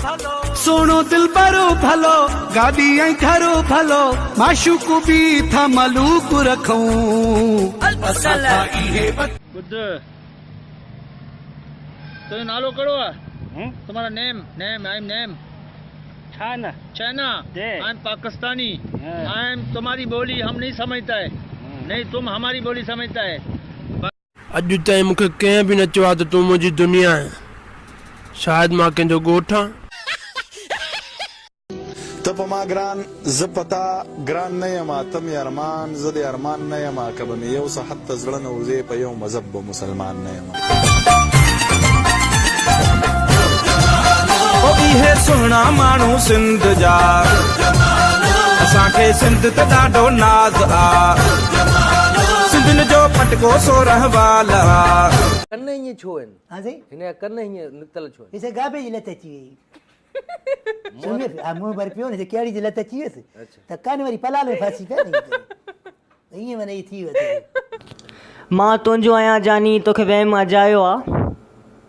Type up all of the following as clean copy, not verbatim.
सोनो दिल बरो भलो गाड़ी ऐं घरो भलो माशूक भी था मलूक रखूं बुद्ध तो नालो करो तुम्हारा name name I am name China. China I am Pakistani I am तुम्हारी बोली हम नहीं समझता है नहीं तुम हमारी बोली समझता है अॼु ताईं मूंखे कंहिं बि न चयो आहे त तूं मुंहिंजी दुनिया आहे शायदि मां कंहिंजो ॻोठु आहियां تب ما گران زپتا گران نه یما تم ارمان زد ارمان نه یما کبه مې یو څه حتی زړه نه وځي په یو مذهب مسلمان نه یما ओ इहे सुहिणा माण्हू सिंध जा असांखे सिंध ते ॾाढो नाज़ आहे सिंधियुनि जो फटको सोरह वाल आहे कन हीअं छो आहिनि हाँ जी हिन जा कन हीअं निकितल छो आहिनि इसे गाबे जी लत अची वई सुनिए मुंह भर पियो न केड़ी जी लत अची वियसि त कान वरी पलाल में फासी पिया ईअं माना थी वियो मां तुंहिंजो आहियां जानी तोखे वहम अजायो आहे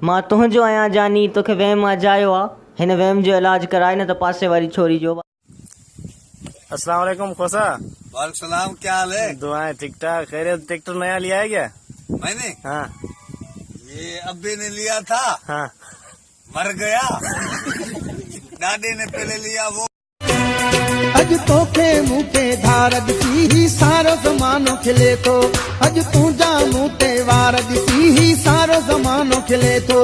मां तुंहिंजो आहियां जानी तोखे वहम अजायो आहे हिन वहम जो इलाज कराए न त पासे वारी छोरी जो अस्सलाम वालेकुम खोसा। वालेकुम सलाम, क्या हाल है? दुआएं ठीक ठाक। खैरियत? ट्रैक्टर नया लिया है क्या? मैंने हाँ ये अब्बे ने लिया था, हाँ मर गया। दादे ने पहले लिया वो। अज तोखे मूंखे धार ॾिसी ही सारो ज़मानो खिले थो अज तुंहिंजा मूं ते वार ॾिसी ही सारो ज़मानो खिले थो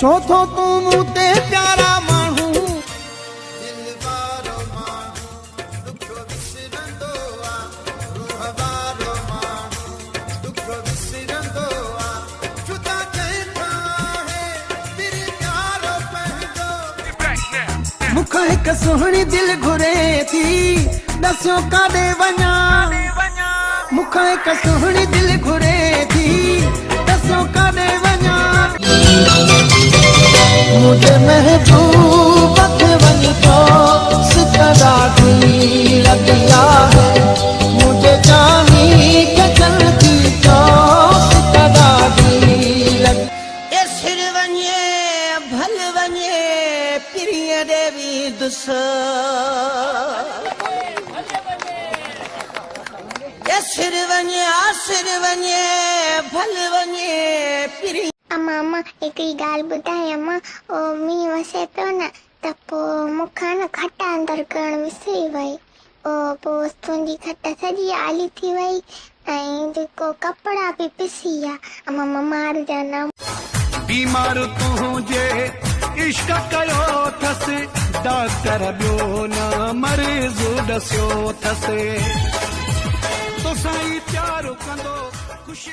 छो थो तूं मूं ते प्यारा माण्हू मूंखां हिक सुहिणी दिल घुरे थी दसियो काॾे वञा मूंखां हिक सुहिणी दिल घुरे थी दसियो काॾे वञा मुंहिंजे महबूब खे वञी थो सिक ॾाढी लॻी आहे मुंहिंजे जानी खे जल्दी थो सिक ॾाढी लॻी ए सिर वञे भल वञे प्रिय देवी दुस सिर वञे आसिर वञे भल वञे प्रिय अम्मा अम्मा हिकिड़ी ॻाल्हि ॿुधाए अम्मा ओ मींहुं वसे पियो न त पोइ मूंखां न खटा अंदरि करणु विसरी वई पोइ तुंहिंजी खट सॼी आली थी वई ऐं जेको कपिड़ा बि पिसी विया अम्मा मार जाना बीमार तुंहिंजे इश्क कयो अथसि डॉक्टर ॿियो न मरीज़ ॾसियो अथसि तोसां ई प्यार कंदो ख़ुशी